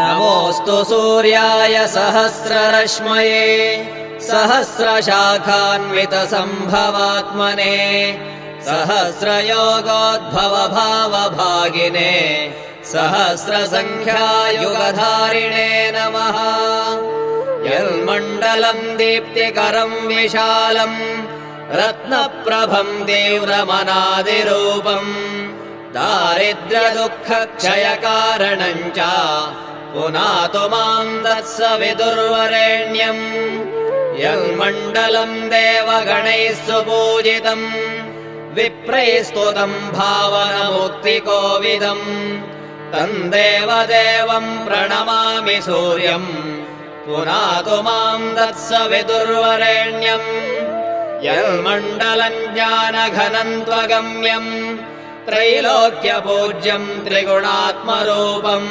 नमोऽस्तु सूर्याय सहस्ररश्मये सहस्रशाखान्वितसम्भवात्मने सहस्रयोगोद्भवभावभागिने सहस्रसङ्ख्यायुगधारिणे नमः। यन्मण्डलम् दीप्तिकरम् विशालम् रत्नप्रभम् तीव्रमनादिरूपम् दारिद्र्यदुःखक्षयकारणम् च पुनातु माम् तत्सवितुर्वरेण्यम्। यन्मण्डलम् देवगणैः सुपूजितम् विप्रैः स्तुतम् भावनमुक्तिकोविदम् तम् देवदेवम् प्रणमामि सूर्यम् पुनातु माम् तत्सवितुर्वरेण्यम्। यन्मण्डलम् ज्ञानघनम् त्वगम्यम् त्रैलोक्यपूज्यम् त्रिगुणात्मरूपम्